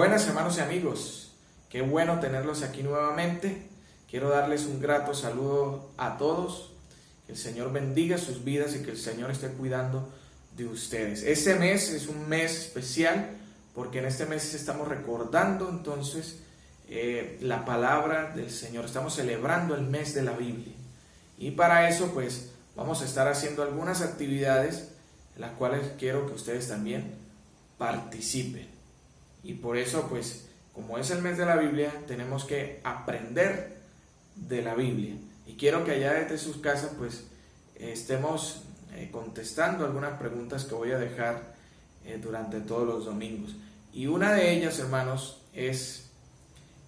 Buenas hermanos y amigos, qué bueno tenerlos aquí nuevamente. Quiero darles un grato saludo a todos, que el Señor bendiga sus vidas y que el Señor esté cuidando de ustedes. Este mes es un mes especial porque en este mes estamos recordando entonces la palabra del Señor, estamos celebrando el mes de la Biblia y para eso pues vamos a estar haciendo algunas actividades en las cuales quiero que ustedes también participen. Y por eso, pues, como es el mes de la Biblia, tenemos que aprender de la Biblia. Y quiero que allá desde sus casas, pues, estemos contestando algunas preguntas que voy a dejar durante todos los domingos. Y una de ellas, hermanos, es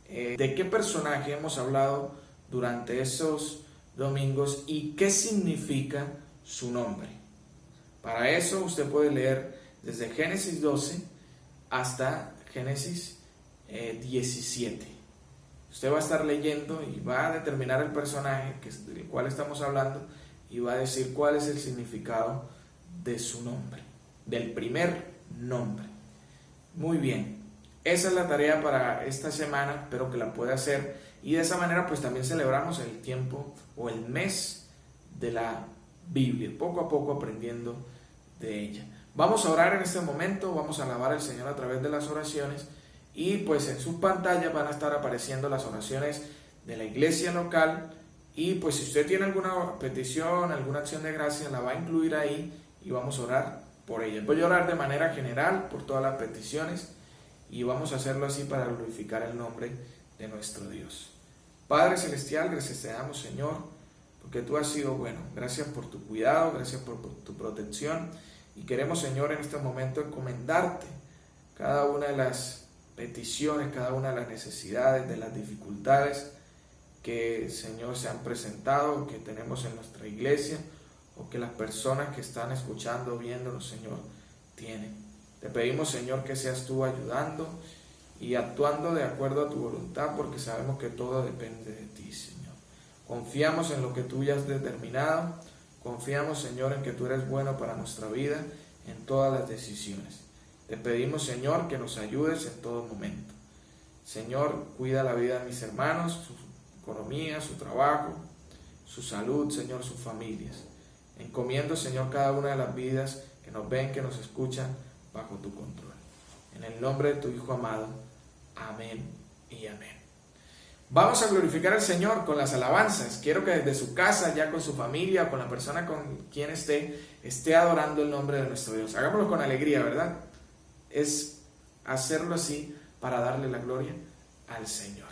de qué personaje hemos hablado durante esos domingos y qué significa su nombre. Para eso usted puede leer desde Génesis 12 hasta Génesis 17. Usted va a estar leyendo y va a determinar el personaje del cual estamos hablando y va a decir cuál es el significado de su nombre, del primer nombre. Muy bien, esa es la tarea para esta semana, espero que la pueda hacer y de esa manera pues también celebramos el tiempo o el mes de la Biblia, poco a poco aprendiendo de ella. Vamos a orar en este momento, vamos a alabar al Señor a través de las oraciones y pues en sus pantallas van a estar apareciendo las oraciones de la iglesia local y pues si usted tiene alguna petición, alguna acción de gracia, la va a incluir ahí y vamos a orar por ella. Voy a orar de manera general por todas las peticiones y vamos a hacerlo así para glorificar el nombre de nuestro Dios. Padre Celestial, gracias te damos, Señor, porque tú has sido bueno. Gracias por tu cuidado, gracias por tu protección. Y queremos, Señor, en este momento encomendarte cada una de las peticiones, cada una de las necesidades, de las dificultades que, Señor, se han presentado, que tenemos en nuestra iglesia, o que las personas que están escuchando, viéndonos, Señor, tienen. Te pedimos, Señor, que seas tú ayudando y actuando de acuerdo a tu voluntad, porque sabemos que todo depende de ti, Señor. Confiamos en lo que tú ya has determinado. Confiamos, Señor, en que tú eres bueno para nuestra vida en todas las decisiones. Te pedimos, Señor, que nos ayudes en todo momento. Señor, cuida la vida de mis hermanos, su economía, su trabajo, su salud, Señor, sus familias. Encomiendo, Señor, cada una de las vidas que nos ven, que nos escuchan, bajo tu control. En el nombre de tu Hijo amado. Amén y amén. Vamos a glorificar al Señor con las alabanzas. Quiero que desde su casa, ya con su familia, con la persona con quien esté adorando el nombre de nuestro Dios. Hagámoslo con alegría, ¿verdad? Es hacerlo así para darle la gloria al Señor.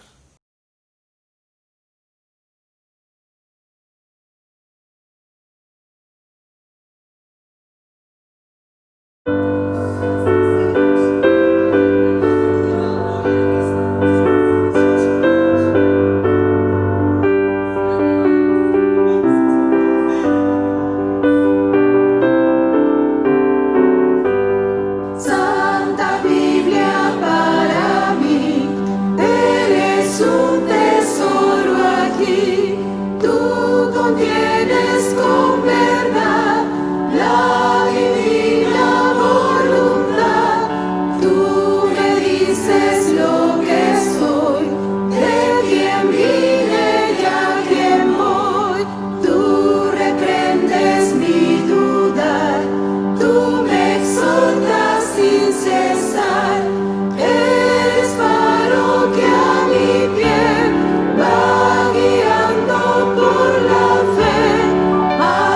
Va guiando por la fe.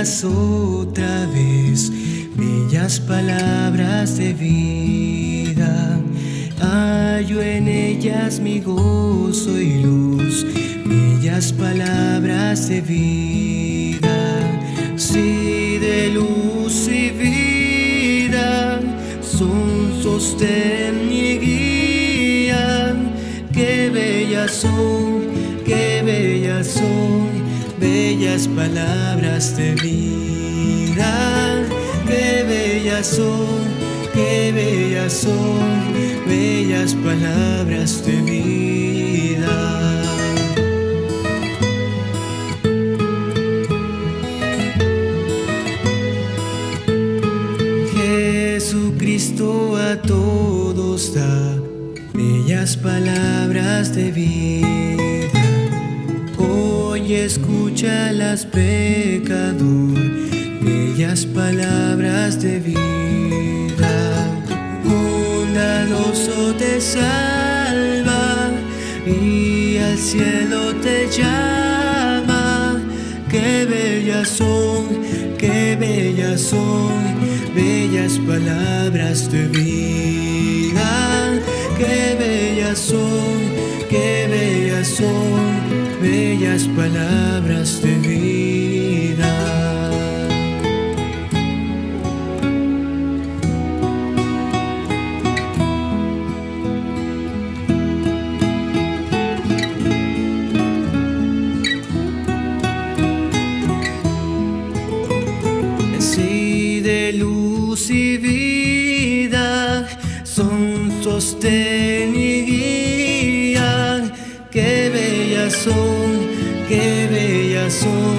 bellas otra vez, bellas palabras de vida. Hallo en ellas mi gozo y luz, bellas palabras de vida. Sí, de luz y vida, son sostén y guía. Qué bellas son, qué bellas son, bellas palabras de vida. Qué bellas son, qué bellas son, bellas palabras de vida. Jesucristo a todos da bellas palabras de vida. Hoy escúchalas, pecador, bellas palabras de vida. Bondadoso te salva y al cielo te llama. Qué bellas son, qué bellas son, bellas palabras de vida. Qué bellas son, qué bellas son, bellas palabras de vida. Sí, de luz y vida, son sostén y guía. Qué bellas son, qué bellas son,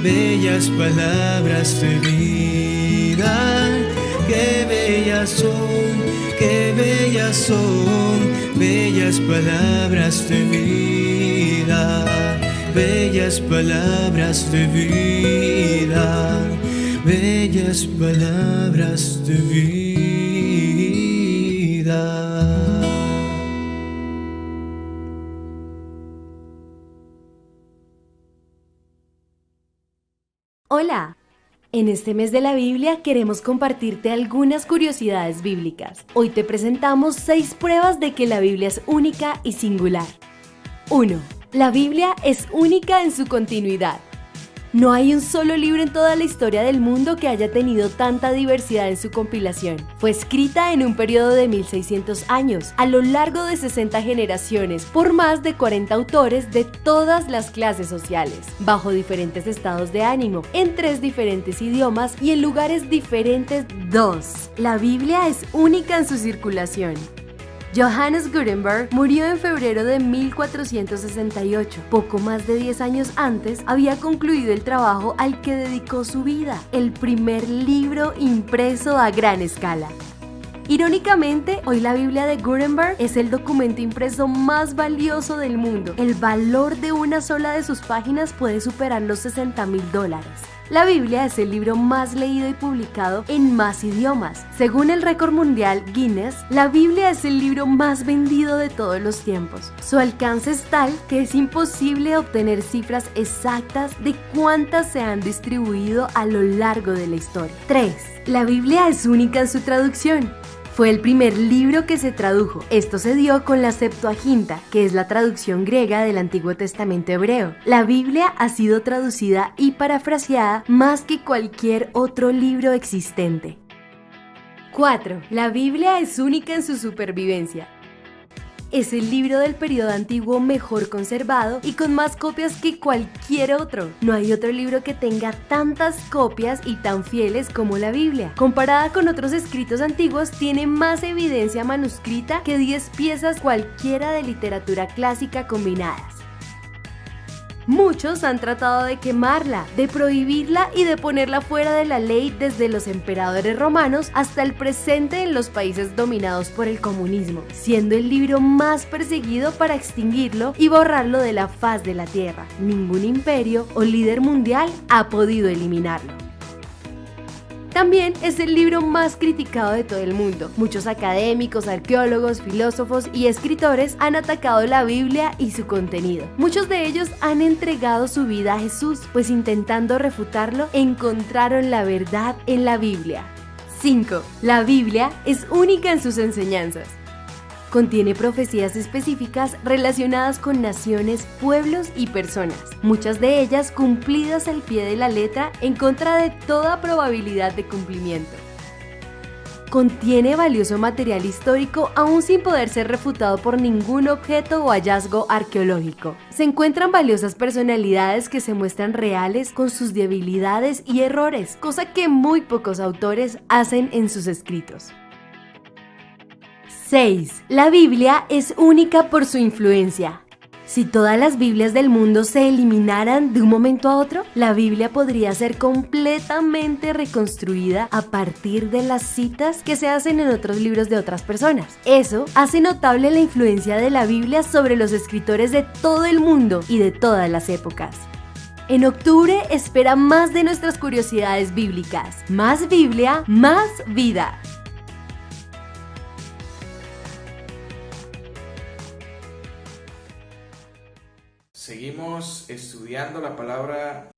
bellas palabras de vida. Qué bellas son, qué bellas son, bellas palabras de vida. Bellas palabras de vida, bellas palabras de vida. Hola, en este mes de la Biblia queremos compartirte algunas curiosidades bíblicas. Hoy te presentamos 6 pruebas de que la Biblia es única y singular. 1. La Biblia es única en su continuidad. No hay un solo libro en toda la historia del mundo que haya tenido tanta diversidad en su compilación. Fue escrita en un periodo de 1600 años, a lo largo de 60 generaciones, por más de 40 autores de todas las clases sociales, bajo diferentes estados de ánimo, en 3 diferentes idiomas y en lugares diferentes. 2. La Biblia es única en su circulación. Johannes Gutenberg murió en febrero de 1468. Poco más de 10 años antes había concluido el trabajo al que dedicó su vida, el primer libro impreso a gran escala. Irónicamente, hoy la Biblia de Gutenberg es el documento impreso más valioso del mundo. El valor de una sola de sus páginas puede superar los $60,000. La Biblia es el libro más leído y publicado en más idiomas. Según el récord mundial Guinness, la Biblia es el libro más vendido de todos los tiempos. Su alcance es tal que es imposible obtener cifras exactas de cuántas se han distribuido a lo largo de la historia. 3. La Biblia es única en su traducción. Fue el primer libro que se tradujo. Esto se dio con la Septuaginta, que es la traducción griega del Antiguo Testamento hebreo. La Biblia ha sido traducida y parafraseada más que cualquier otro libro existente. 4. La Biblia es única en su supervivencia. Es el libro del periodo antiguo mejor conservado y con más copias que cualquier otro. No hay otro libro que tenga tantas copias y tan fieles como la Biblia. Comparada con otros escritos antiguos, tiene más evidencia manuscrita que 10 piezas cualquiera de literatura clásica combinadas. Muchos han tratado de quemarla, de prohibirla y de ponerla fuera de la ley, desde los emperadores romanos hasta el presente en los países dominados por el comunismo, siendo el libro más perseguido para extinguirlo y borrarlo de la faz de la tierra. Ningún imperio o líder mundial ha podido eliminarlo. También es el libro más criticado de todo el mundo. Muchos académicos, arqueólogos, filósofos y escritores han atacado la Biblia y su contenido. Muchos de ellos han entregado su vida a Jesús, pues intentando refutarlo, encontraron la verdad en la Biblia. 5. La Biblia es única en sus enseñanzas. Contiene profecías específicas relacionadas con naciones, pueblos y personas, muchas de ellas cumplidas al pie de la letra en contra de toda probabilidad de cumplimiento. Contiene valioso material histórico aún sin poder ser refutado por ningún objeto o hallazgo arqueológico. Se encuentran valiosas personalidades que se muestran reales con sus debilidades y errores, cosa que muy pocos autores hacen en sus escritos. 6. La Biblia es única por su influencia. Si todas las Biblias del mundo se eliminaran de un momento a otro, la Biblia podría ser completamente reconstruida a partir de las citas que se hacen en otros libros de otras personas. Eso hace notable la influencia de la Biblia sobre los escritores de todo el mundo y de todas las épocas. En octubre espera más de nuestras curiosidades bíblicas. Más Biblia, más vida. Seguimos estudiando la palabra.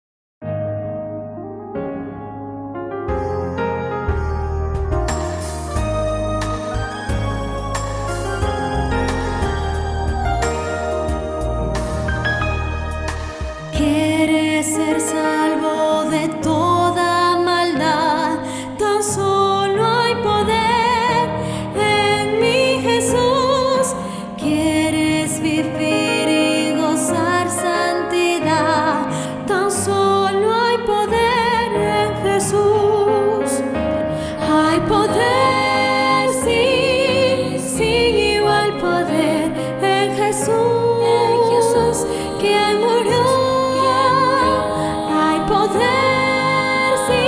¿Quieres ser salvo de toda maldad? Tan solo hay poder en mi Jesús. ¿Quieres vivir y gozar santidad? Tan solo hay poder en Jesús. Hay poder, sí, sin igual poder en Jesús, quien murió. Hay poder, sí,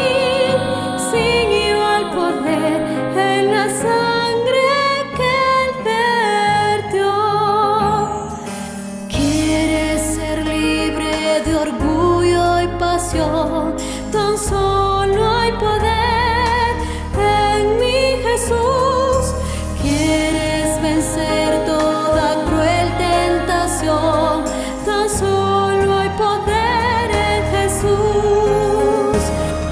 sin igual poder en la sangre que Él vertió. ¿Quieres ser libre de orgullo y pasión? Tan solo hay poder en mi Jesús. ¿Quieres vencer toda cruel tentación? Tan solo hay poder en Jesús.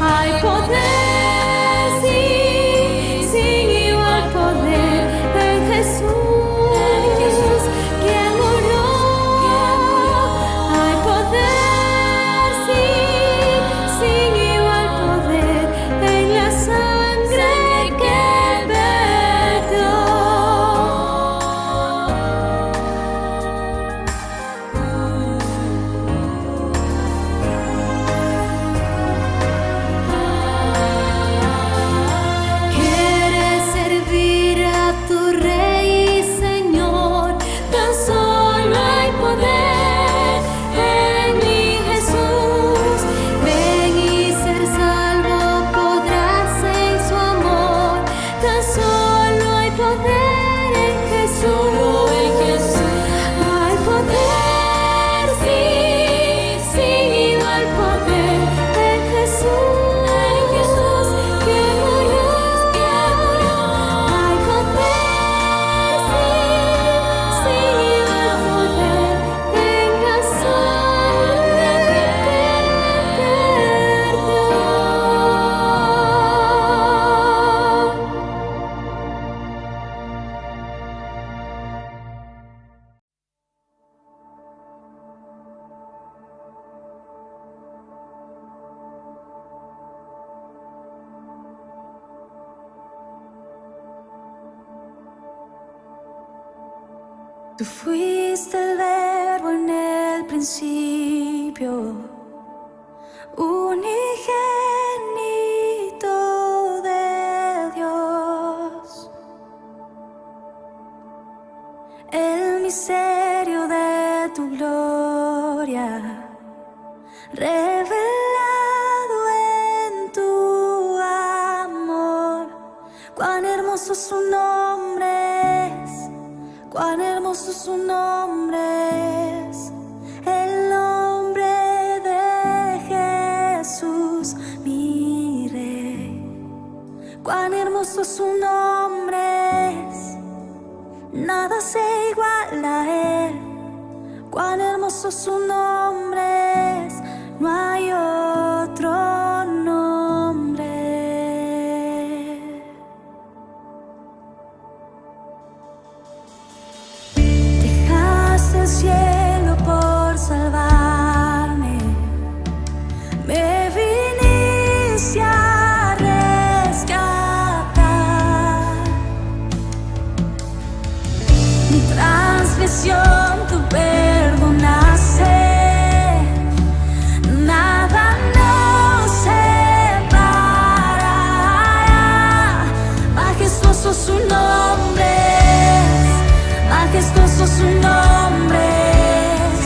Hay poder, sí, sin igual poder en Jesús, quien murió. Hay poder, sí, sin igual poder en la sangre que Él vertió. ¿Quieres servir a tu Rey y Señor? Tan solo hay poder en mi Jesús. Ven y ser salvo podrás en su amor. Tan solo hay poder en Jesús. Hay poder, sí, sin igual poder en Jesús, que murió. Hay poder, sí, sin igual poder en la sangre que Él vertió. Tú fuiste el verbo en el principio, unigénito de Dios. El misterio de tu gloria, revelado en tu amor. Cuán hermoso su nombre es. Cuán hermoso su nombre es, el nombre de Jesús, mi Rey. cuán hermoso su nombre es. Nada se iguala a él, cuán hermoso su nombre es. No hay otro nombre. Dejaste el cielo por salvarme, me viniste a rescatar. Mi transgresión tú perdonaste, nada nos separará. Majestuoso su nombre es, majestuoso su nombre es,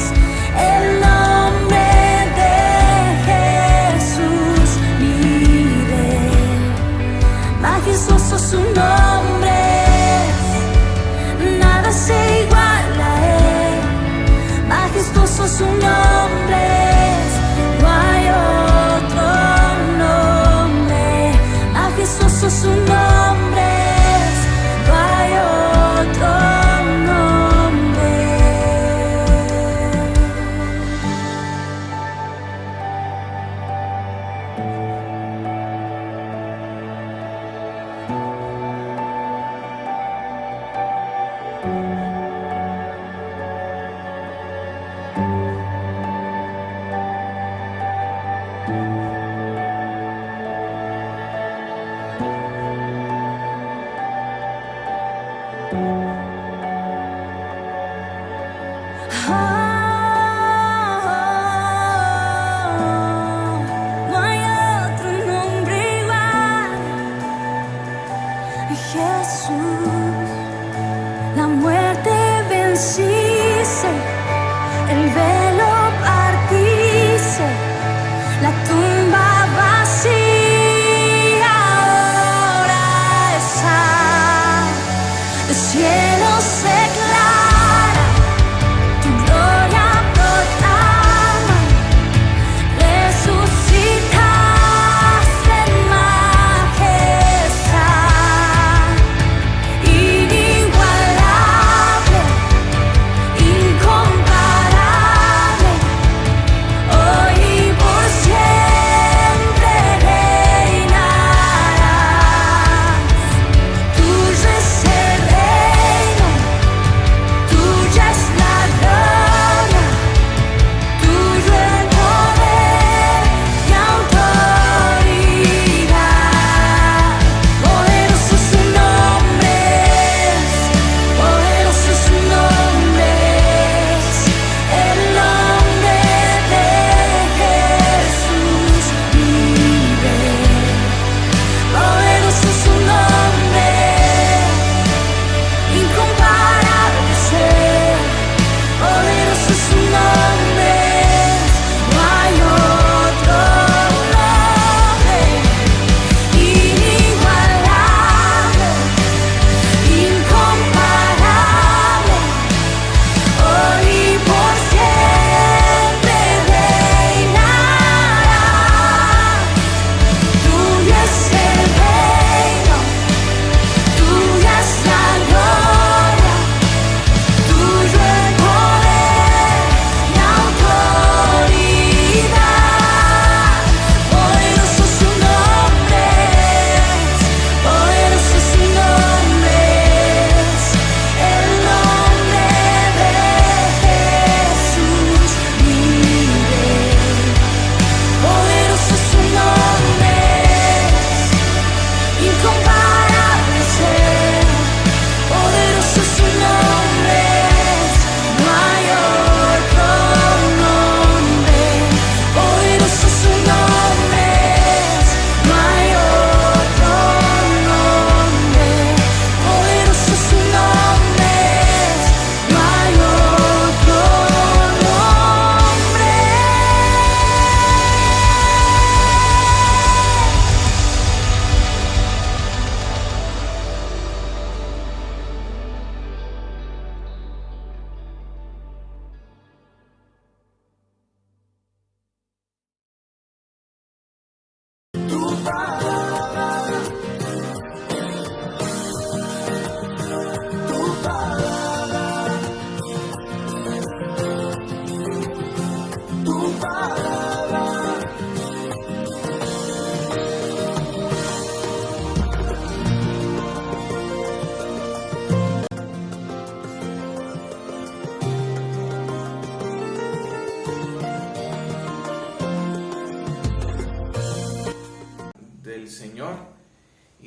el nombre de Jesús vive. Majestuoso su nombre es, nada se iguala a él. Majestuoso su nombre es, no hay otro nombre. Majestuoso su nombre es, no hay otro nombre. No hay otro nombre igual. Jesús, la muerte venciste, el velo partiste, la tumba vacía ahora está. El cielo se declara, tu gloria proclama. Resucitaste en majestad, inigualable, incomparable, hoy y por siempre.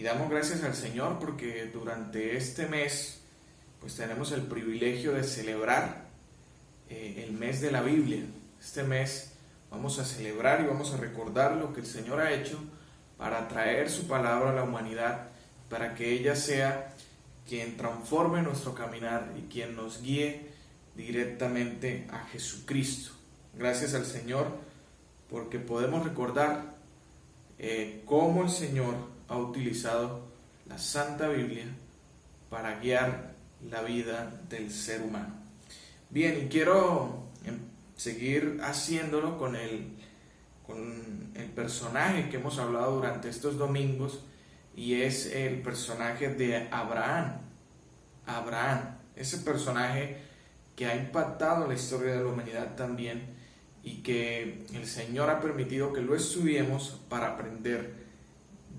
damos gracias al Señor porque durante este mes pues tenemos el privilegio de celebrar el mes de la Biblia. Este mes vamos a celebrar y vamos a recordar lo que el Señor ha hecho para traer su palabra a la humanidad, para que ella sea quien transforme nuestro caminar y quien nos guíe directamente a Jesucristo. Gracias al Señor porque podemos recordar cómo el Señor ha utilizado la Santa Biblia para guiar la vida del ser humano. Bien, y quiero seguir haciéndolo con el personaje que hemos hablado durante estos domingos, y es el personaje de Abraham. Abraham, ese personaje que ha impactado la historia de la humanidad también, y que el Señor ha permitido que lo estudiemos para aprender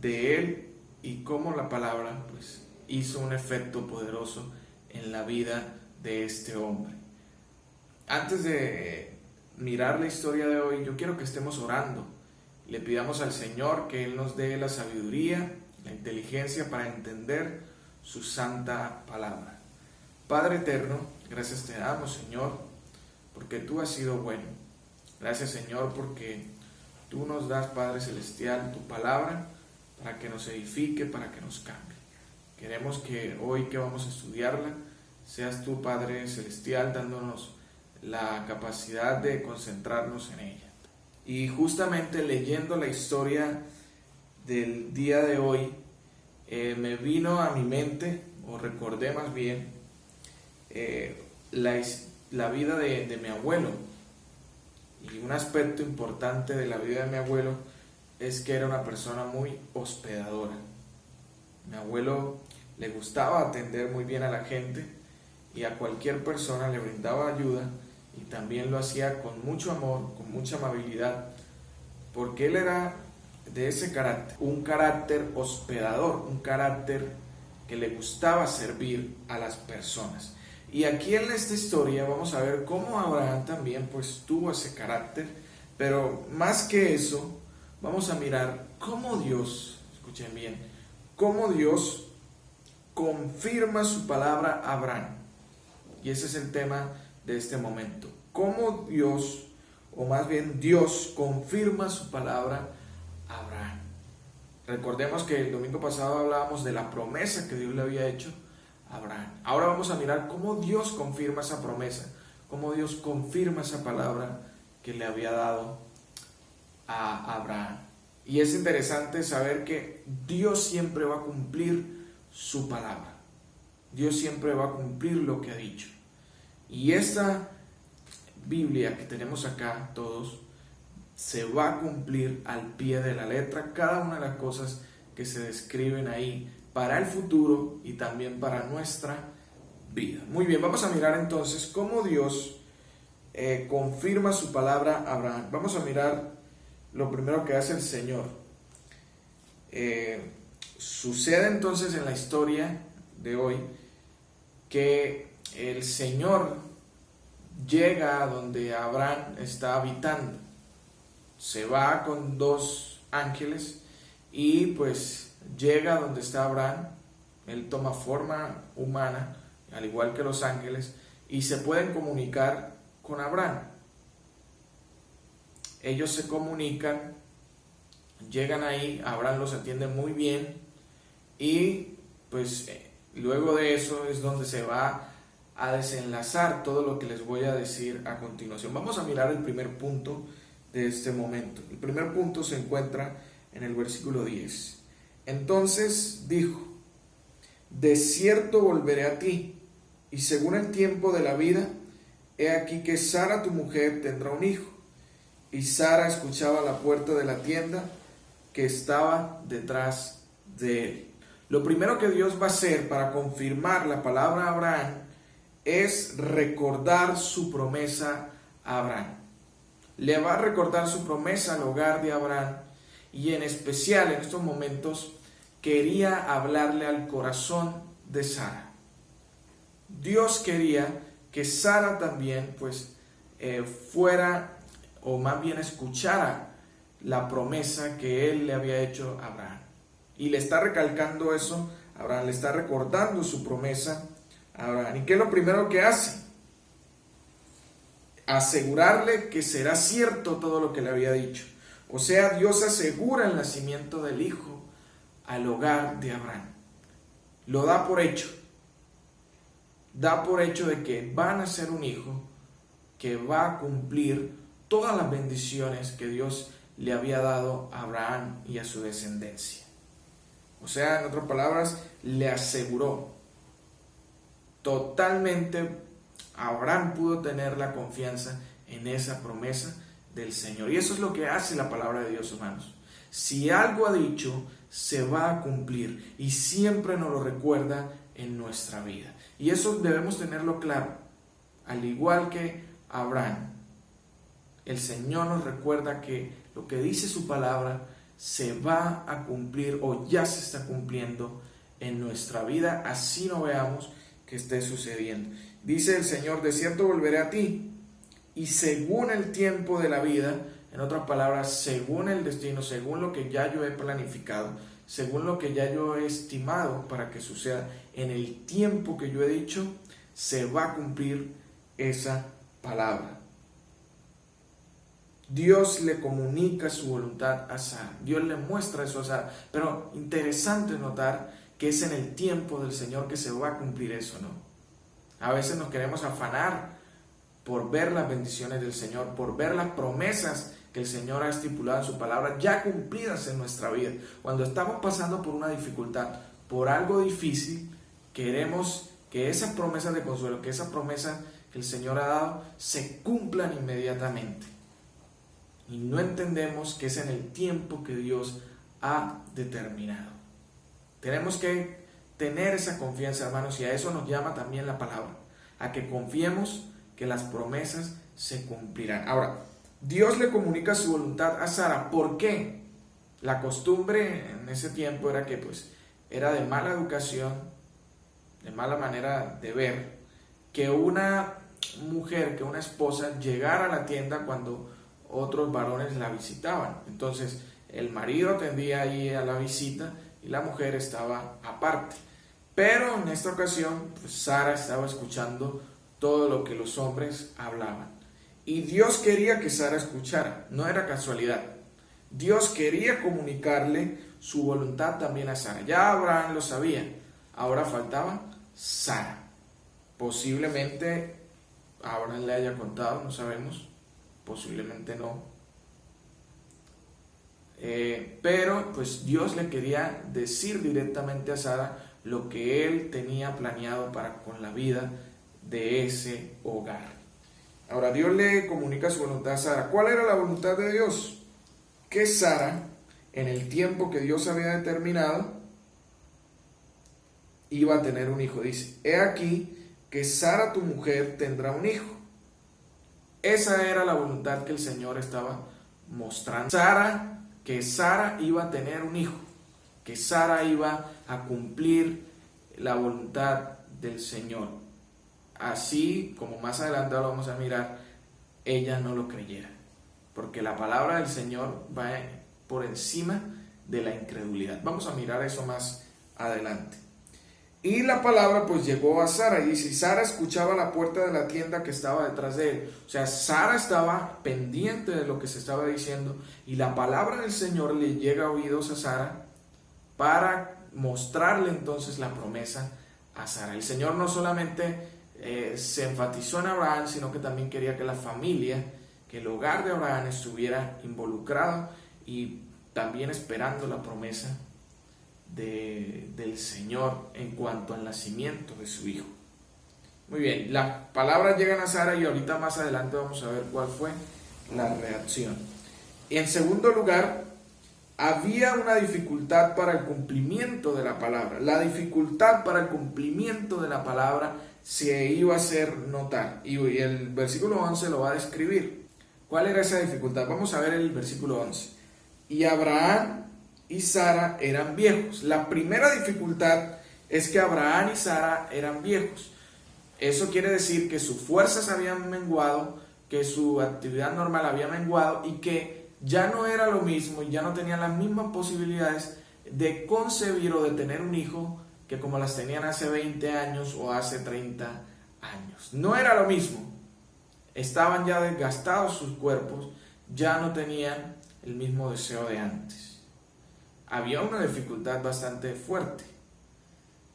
de él y cómo la palabra pues hizo un efecto poderoso en la vida de este hombre. Antes de mirar la historia de hoy, yo quiero que estemos orando. Le pidamos al Señor que Él nos dé la sabiduría, la inteligencia para entender su santa palabra. Padre eterno, gracias te damos, Señor, porque tú has sido bueno. Gracias, Señor, porque tú nos das, Padre celestial, tu palabra para que nos edifique, para que nos cambie. Queremos que hoy que vamos a estudiarla, seas tú, Padre celestial, dándonos la capacidad de concentrarnos en ella. Y justamente leyendo la historia del día de hoy, me vino a mi mente, o recordé más bien, la vida de mi abuelo. Y un aspecto importante de la vida de mi abuelo es que era una persona muy hospedadora. Mi abuelo le gustaba atender muy bien a la gente y a cualquier persona le brindaba ayuda, y también lo hacía con mucho amor, con mucha amabilidad, porque él era de ese carácter, un carácter hospedador, un carácter que le gustaba servir a las personas. Y aquí en esta historia vamos a ver cómo Abraham también pues tuvo ese carácter, pero más que eso, vamos a mirar cómo Dios, escuchen bien, cómo Dios confirma su palabra a Abraham. Y ese es el tema de este momento. Cómo Dios, o más bien Dios, confirma su palabra a Abraham. Recordemos que el domingo pasado hablábamos de la promesa que Dios le había hecho a Abraham. Ahora vamos a mirar cómo Dios confirma esa promesa, cómo Dios confirma esa palabra que le había dado a Abraham. Y es interesante saber que Dios siempre va a cumplir su palabra. Dios siempre va a cumplir lo que ha dicho. Y esta Biblia que tenemos acá todos se va a cumplir al pie de la letra, cada una de las cosas que se describen ahí para el futuro y también para nuestra vida. Muy bien, vamos a mirar entonces cómo Dios confirma su palabra a Abraham. Vamos a mirar lo primero que hace el Señor. Sucede entonces en la historia de hoy que el Señor llega a donde Abraham está habitando. Se va con 2 ángeles y pues llega a donde está Abraham. Él toma forma humana, al igual que los ángeles, y se pueden comunicar con Abraham. Ellos se comunican, llegan ahí, Abraham los atiende muy bien, y pues luego de eso es donde se va a desenlazar todo lo que les voy a decir a continuación. Vamos a mirar el primer punto de este momento. El primer punto se encuentra en el versículo 10. Entonces dijo: de cierto volveré a ti, y según el tiempo de la vida, he aquí que Sara tu mujer tendrá un hijo. Y Sara escuchaba a la puerta de la tienda que estaba detrás de él. Lo primero que Dios va a hacer para confirmar la palabra a Abraham es recordar su promesa a Abraham. Le va a recordar su promesa al hogar de Abraham, y en especial en estos momentos quería hablarle al corazón de Sara. Dios quería que Sara también fuera, o más bien escuchara la promesa que él le había hecho a Abraham. Y le está recalcando eso a Abraham, le está recordando su promesa a Abraham. ¿Y qué es lo primero que hace? Asegurarle que será cierto todo lo que le había dicho. O sea, Dios asegura el nacimiento del hijo al hogar de Abraham. Lo da por hecho. Da por hecho de que van a ser un hijo que va a cumplir todas las bendiciones que Dios le había dado a Abraham y a su descendencia. O sea, en otras palabras, le aseguró. Totalmente Abraham pudo tener la confianza en esa promesa del Señor. Y eso es lo que hace la palabra de Dios, hermanos. Si algo ha dicho, se va a cumplir y siempre nos lo recuerda en nuestra vida. Y eso debemos tenerlo claro. Al igual que Abraham, el Señor nos recuerda que lo que dice su palabra se va a cumplir o ya se está cumpliendo en nuestra vida, así no veamos que esté sucediendo. Dice el Señor: de cierto volveré a ti, y según el tiempo de la vida, en otras palabras, según el destino, según lo que ya yo he planificado, según lo que ya yo he estimado para que suceda, en el tiempo que yo he dicho, se va a cumplir esa palabra. Dios le comunica su voluntad a Sara, Dios le muestra eso a Sara, pero interesante notar que es en el tiempo del Señor que se va a cumplir eso, ¿no? A veces nos queremos afanar por ver las bendiciones del Señor, por ver las promesas que el Señor ha estipulado en su palabra ya cumplidas en nuestra vida. Cuando estamos pasando por una dificultad, por algo difícil, queremos que esas promesas de consuelo, que esas promesas que el Señor ha dado, se cumplan inmediatamente. Y no entendemos que es en el tiempo que Dios ha determinado. Tenemos que tener esa confianza, hermanos, y a eso nos llama también la palabra, a que confiemos que las promesas se cumplirán. Ahora, Dios le comunica su voluntad a Sara. ¿Por qué? La costumbre en ese tiempo era que era de mala educación, de mala manera de ver, que una mujer, que una esposa llegara a la tienda cuando otros varones la visitaban. Entonces el marido atendía ahí a la visita y la mujer estaba aparte. Pero en esta ocasión Sara estaba escuchando todo lo que los hombres hablaban. Y Dios quería que Sara escuchara, no era casualidad. Dios quería comunicarle su voluntad también a Sara. Ya Abraham lo sabía, ahora faltaba Sara. Posiblemente Abraham le haya contado, no sabemos, posiblemente no. Pero Dios le quería decir directamente a Sara lo que él tenía planeado con la vida de ese hogar. Ahora Dios le comunica su voluntad a Sara. ¿Cuál era la voluntad de Dios? Que Sara, en el tiempo que Dios había determinado, iba a tener un hijo. Dice: he aquí que Sara tu mujer tendrá un hijo. Esa era la voluntad que el Señor estaba mostrando. Que Sara iba a tener un hijo, que Sara iba a cumplir la voluntad del Señor. Así como más adelante lo vamos a mirar, ella no lo creyera, porque la palabra del Señor va por encima de la incredulidad. Vamos a mirar eso más adelante. Y la palabra llegó a Sara, y dice: Sara escuchaba a la puerta de la tienda que estaba detrás de él. O sea, Sara estaba pendiente de lo que se estaba diciendo, y la palabra del Señor le llega a oídos a Sara para mostrarle entonces la promesa a Sara. El Señor no solamente se enfatizó en Abraham, sino que también quería que la familia, que el hogar de Abraham estuviera involucrado y también esperando la promesa del Señor en cuanto al nacimiento de su hijo. Muy bien, las palabras llegan a Sara y ahorita más adelante vamos a ver cuál fue la reacción. En segundo lugar, había una dificultad para el cumplimiento de la palabra. La dificultad para el cumplimiento de la palabra se iba a hacer notar, y el versículo 11 lo va a describir. ¿Cuál era esa dificultad? Vamos a ver el versículo 11. Y Abraham y Sara eran viejos. La primera dificultad es que Abraham y Sara eran viejos. Eso quiere decir que sus fuerzas habían menguado, que su actividad normal había menguado y que ya no era lo mismo y ya no tenían las mismas posibilidades de concebir o de tener un hijo que como las tenían hace 20 años o hace 30 años. No era lo mismo. Estaban ya desgastados sus cuerpos, ya no tenían el mismo deseo de antes. Había una dificultad bastante fuerte.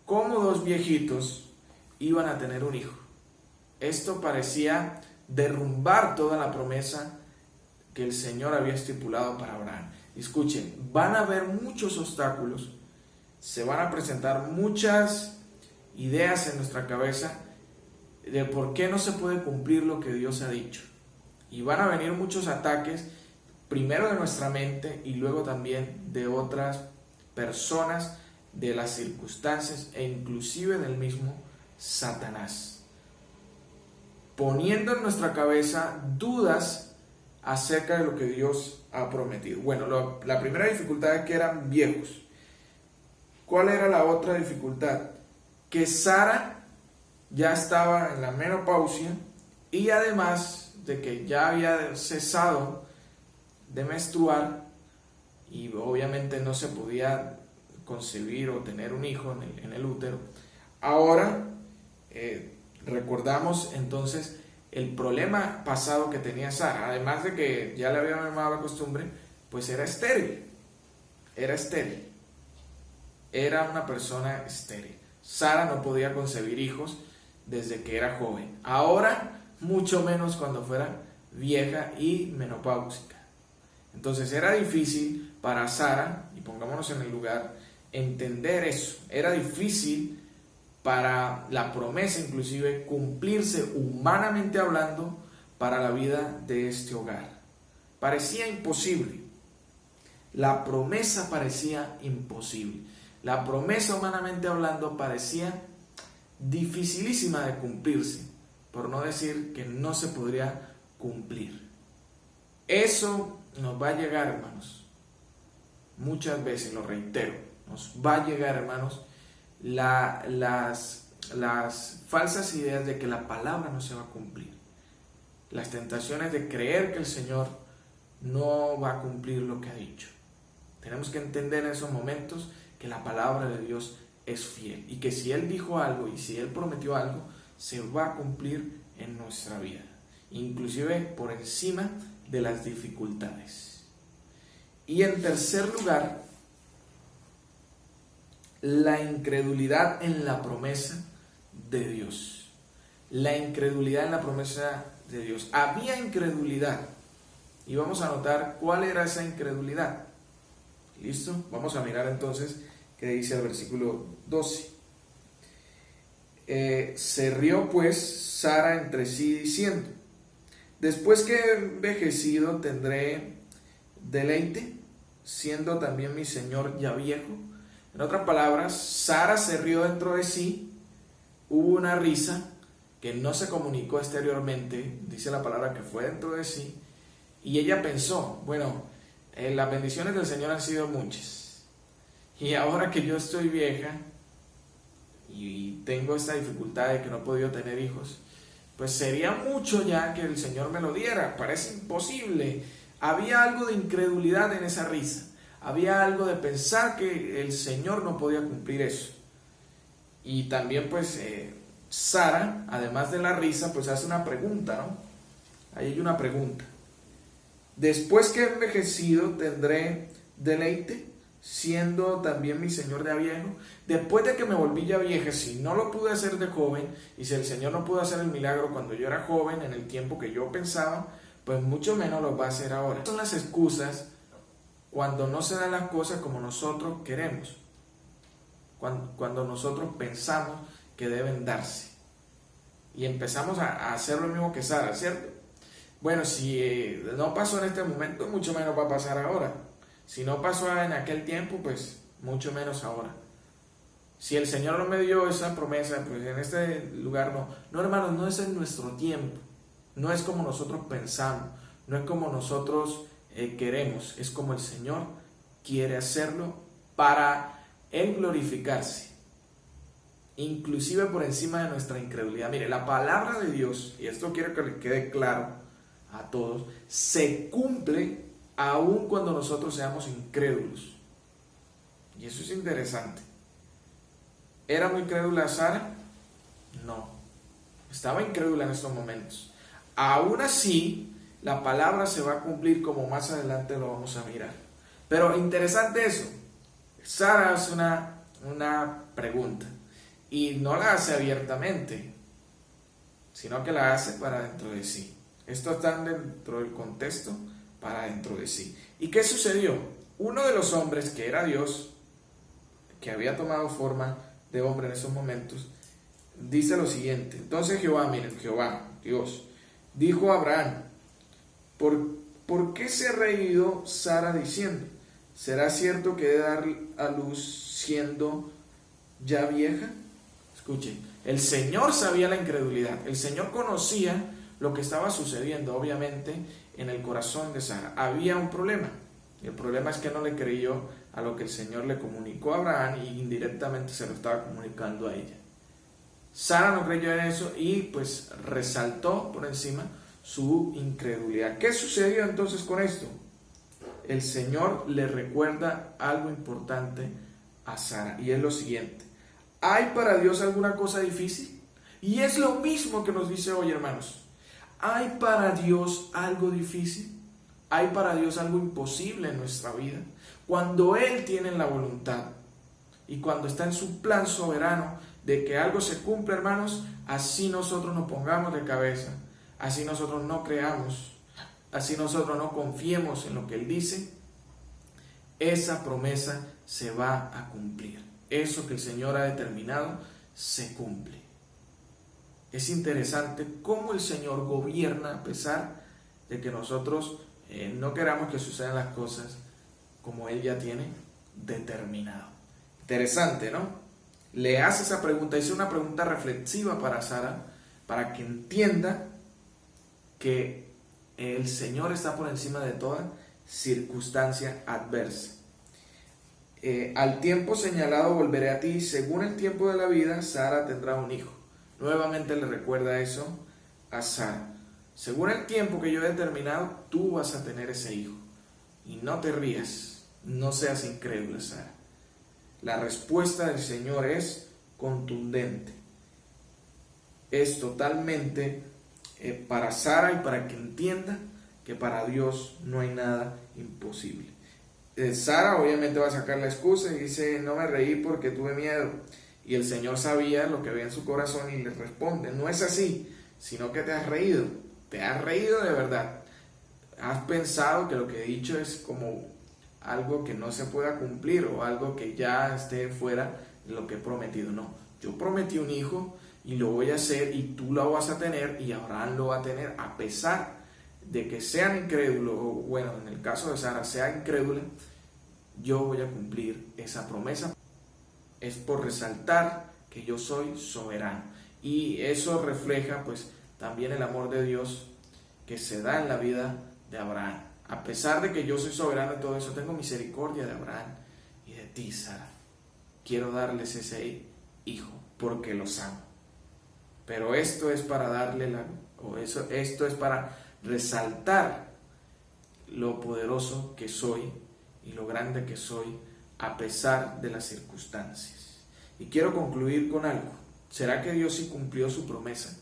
¿Cómo dos viejitos iban a tener un hijo? Esto parecía derrumbar toda la promesa que el Señor había estipulado para Abraham. Escuchen, van a haber muchos obstáculos, se van a presentar muchas ideas en nuestra cabeza de por qué no se puede cumplir lo que Dios ha dicho. Y van a venir muchos ataques, primero de nuestra mente y luego también de otras personas, de las circunstancias e inclusive del mismo Satanás, poniendo en nuestra cabeza dudas acerca de lo que Dios ha prometido. Bueno, la primera dificultad es que eran viejos. ¿Cuál era la otra dificultad? Que Sara ya estaba en la menopausia y además de que ya había cesado de menstruar y obviamente no se podía concebir o tener un hijo en el útero. Ahora recordamos entonces el problema pasado que tenía Sara, además de que ya le había mermado la costumbre, pues era estéril, era una persona estéril. Sara no podía concebir hijos desde que era joven, ahora mucho menos cuando fuera vieja y menopáusica. Entonces era difícil para Sara, y pongámonos en el lugar, entender eso. Era difícil para la promesa inclusive cumplirse humanamente hablando para la vida de este hogar. Parecía imposible. La promesa parecía imposible. La promesa humanamente hablando parecía dificilísima de cumplirse, por no decir que no se podría cumplir. Eso nos va a llegar, hermanos. Muchas veces, lo reitero, nos va a llegar, hermanos, las falsas ideas de que la palabra no se va a cumplir. Las tentaciones de creer que el Señor no va a cumplir lo que ha dicho. Tenemos que entender en esos momentos que la palabra de Dios es fiel y que si Él dijo algo y si Él prometió algo, se va a cumplir en nuestra vida, inclusive por encima de las dificultades. Y en tercer lugar, la incredulidad en la promesa de Dios. La incredulidad en la promesa de Dios. Había incredulidad. Y vamos a notar cuál era esa incredulidad. ¿Listo? Vamos a mirar entonces qué dice el versículo 12. Se rió pues Sara entre sí diciendo: después que he envejecido tendré deleite, siendo también mi señor ya viejo. En otras palabras, Sara se rió dentro de sí, hubo una risa que no se comunicó exteriormente, dice la palabra que fue dentro de sí, y ella pensó, bueno, las bendiciones del Señor han sido muchas, y ahora que yo estoy vieja y tengo esta dificultad de que no he podido tener hijos, pues sería mucho ya que el Señor me lo diera, parece imposible. Había algo de incredulidad en esa risa. Había algo de pensar que el Señor no podía cumplir eso. Y también pues Sara, además de la risa, pues hace una pregunta, ¿no? Ahí hay una pregunta. Después que he envejecido tendré deleite, siendo también mi Señor ya viejo. Después de que me volví ya vieja, si no lo pude hacer de joven, y si el Señor no pudo hacer el milagro cuando yo era joven, en el tiempo que yo pensaba, pues mucho menos lo va a hacer ahora. Son las excusas cuando no se dan las cosas como nosotros queremos, cuando nosotros pensamos que deben darse y empezamos a hacer lo mismo que Sara, ¿cierto? Bueno, si no pasó en este momento, mucho menos va a pasar ahora. Si no pasó en aquel tiempo, pues mucho menos ahora. Si el Señor no me dio esa promesa, pues en este lugar no. No, hermanos, no es en nuestro tiempo, no es como nosotros pensamos, no es como nosotros queremos, es como el Señor quiere hacerlo para Él glorificarse, inclusive por encima de nuestra incredulidad. Mire, la palabra de Dios, y esto quiero que le quede claro a todos, se cumple aun cuando nosotros seamos incrédulos. Y eso es interesante. ¿Era muy crédula Sara? No. Estaba incrédula en estos momentos. Aún así, la palabra se va a cumplir, como más adelante lo vamos a mirar. Pero interesante eso. Sara hace una pregunta y no la hace abiertamente, sino que la hace para dentro de sí. Esto está dentro del contexto, para dentro de sí. ¿Y qué sucedió? Uno de los hombres, que era Dios, que había tomado forma de hombre en esos momentos, dice lo siguiente. Entonces Jehová, Dios, dijo a Abraham: ¿por qué se ha reído Sara diciendo: ¿será cierto que he de dar a luz siendo ya vieja? Escuchen, el Señor sabía la incredulidad, el Señor conocía lo que estaba sucediendo, obviamente, en el corazón de Sara. Había un problema, y el problema es que no le creyó a lo que el Señor le comunicó a Abraham, y indirectamente se lo estaba comunicando a ella. Sara no creyó en eso y pues resaltó por encima su incredulidad. ¿Qué sucedió entonces con esto? El Señor le recuerda algo importante a Sara, y es lo siguiente: ¿hay para Dios alguna cosa difícil? Y es lo mismo que nos dice hoy, hermanos. ¿Hay para Dios algo difícil? ¿Hay para Dios algo imposible en nuestra vida? Cuando Él tiene la voluntad y cuando está en su plan soberano de que algo se cumpla, hermanos, así nosotros nos pongamos de cabeza, así nosotros no creamos, así nosotros no confiemos en lo que Él dice, esa promesa se va a cumplir. Eso que el Señor ha determinado se cumple. Es interesante cómo el Señor gobierna a pesar de que nosotros no queramos que sucedan las cosas como Él ya tiene determinado. Interesante, ¿no? Le hace esa pregunta, hizo una pregunta reflexiva para Sara, para que entienda que el Señor está por encima de toda circunstancia adversa. Al tiempo señalado volveré a ti, según el tiempo de la vida, Sara tendrá un hijo. Nuevamente le recuerda eso a Sara. Según el tiempo que yo he determinado, tú vas a tener ese hijo. Y no te rías, no seas incrédula, Sara. La respuesta del Señor es contundente. Es totalmente para Sara y para que entienda que para Dios no hay nada imposible. Sara obviamente va a sacar la excusa y dice: no me reí porque tuve miedo. Y el Señor sabía lo que había en su corazón y le responde: no es así, sino que te has reído de verdad. Has pensado que lo que he dicho es como algo que no se pueda cumplir o algo que ya esté fuera de lo que he prometido. No, yo prometí un hijo y lo voy a hacer, y tú lo vas a tener, y Abraham lo va a tener, a pesar de que sean incrédulos, o bueno, en el caso de Sara sea incrédula, yo voy a cumplir esa promesa. Es por resaltar que yo soy soberano, y eso refleja pues también el amor de Dios que se da en la vida de Abraham. A pesar de que yo soy soberano en todo eso, tengo misericordia de Abraham y de ti, Sara. Quiero darles ese hijo porque los amo. Pero esto es para darle esto es para resaltar lo poderoso que soy y lo grande que soy a pesar de las circunstancias. Y quiero concluir con algo. ¿Será que Dios sí cumplió su promesa?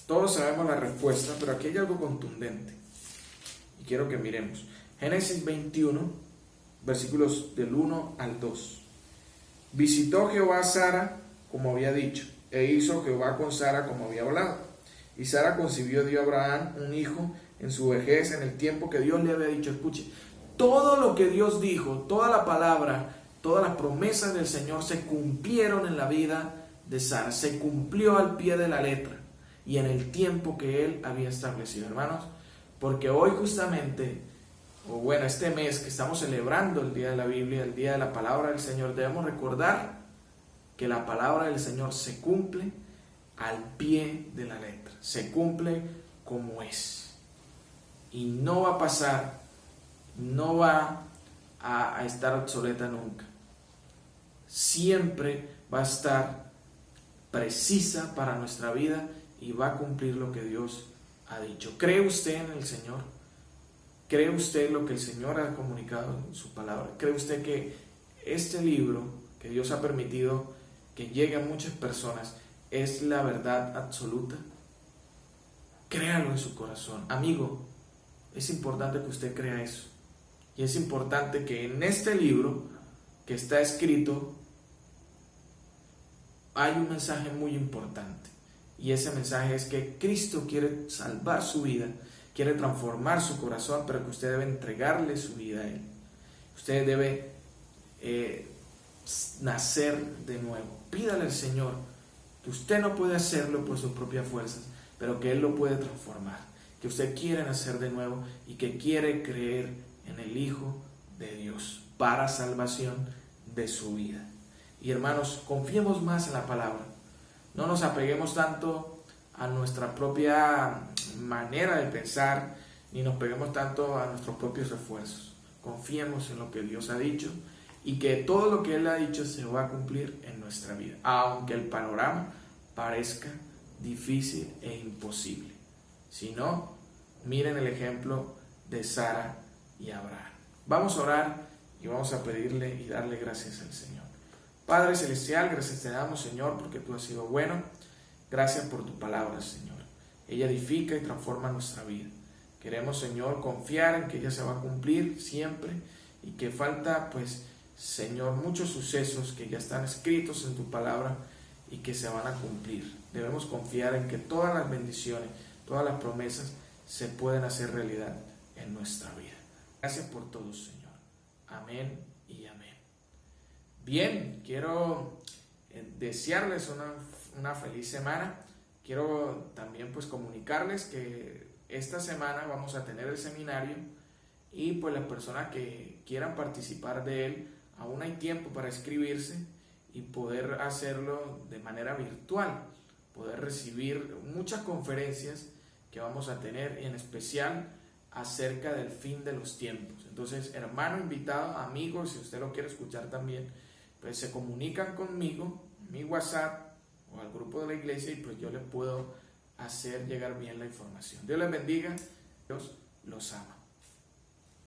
Todos sabemos la respuesta, pero aquí hay algo contundente. Y quiero que miremos. Génesis 21, versículos del 1 al 2. Visitó Jehová a Sara como había dicho, e hizo Jehová con Sara como había hablado. Y Sara concibió, dio a Abraham un hijo en su vejez, en el tiempo que Dios le había dicho. Escuche, todo lo que Dios dijo, toda la palabra, todas las promesas del Señor se cumplieron en la vida de Sara. Se cumplió al pie de la letra y en el tiempo que Él había establecido, hermanos. Porque hoy justamente, o bueno, este mes que estamos celebrando el Día de la Biblia, el Día de la Palabra del Señor, debemos recordar que la palabra del Señor se cumple al pie de la letra. Se cumple como es. Y no va a pasar, no va a estar obsoleta nunca. Siempre va a estar precisa para nuestra vida y va a cumplir lo que Dios ha dicho. ¿Cree usted en el Señor? ¿Cree usted lo que el Señor ha comunicado en su palabra? ¿Cree usted que este libro que Dios ha permitido que llegue a muchas personas es la verdad absoluta, créalo en su corazón. Amigo, es importante que usted crea eso. Y es importante que en este libro que está escrito hay un mensaje muy importante. Y ese mensaje es que Cristo quiere salvar su vida, quiere transformar su corazón, pero que usted debe entregarle su vida a Él. Usted debe nacer de nuevo. Pídale al Señor que usted no puede hacerlo por sus propias fuerzas, pero que Él lo puede transformar. Que usted quiere nacer de nuevo y que quiere creer en el Hijo de Dios para salvación de su vida. Y hermanos, confiemos más en la palabra. No nos apeguemos tanto a nuestra propia manera de pensar, ni nos peguemos tanto a nuestros propios esfuerzos. Confiemos en lo que Dios ha dicho y que todo lo que Él ha dicho se va a cumplir en nuestra vida, aunque el panorama parezca difícil e imposible. Si no, miren el ejemplo de Sara y Abraham. Vamos a orar y vamos a pedirle y darle gracias al Señor. Padre Celestial, gracias te damos, Señor, porque tú has sido bueno. Gracias por tu palabra, Señor. Ella edifica y transforma nuestra vida. Queremos, Señor, confiar en que ella se va a cumplir siempre y que falta, pues, Señor, muchos sucesos que ya están escritos en tu palabra y que se van a cumplir. Debemos confiar en que todas las bendiciones, todas las promesas se pueden hacer realidad en nuestra vida. Gracias por todo, Señor. Amén y amén. Bien, quiero desearles una feliz semana. Quiero también pues comunicarles que esta semana vamos a tener el seminario y pues las personas que quieran participar de él, aún hay tiempo para inscribirse y poder hacerlo de manera virtual, poder recibir muchas conferencias que vamos a tener, en especial acerca del fin de los tiempos. Entonces, hermano invitado, amigo, si usted lo quiere escuchar también, pues se comunican conmigo, mi WhatsApp o al grupo de la iglesia y pues yo les puedo hacer llegar bien la información. Dios les bendiga, Dios los ama.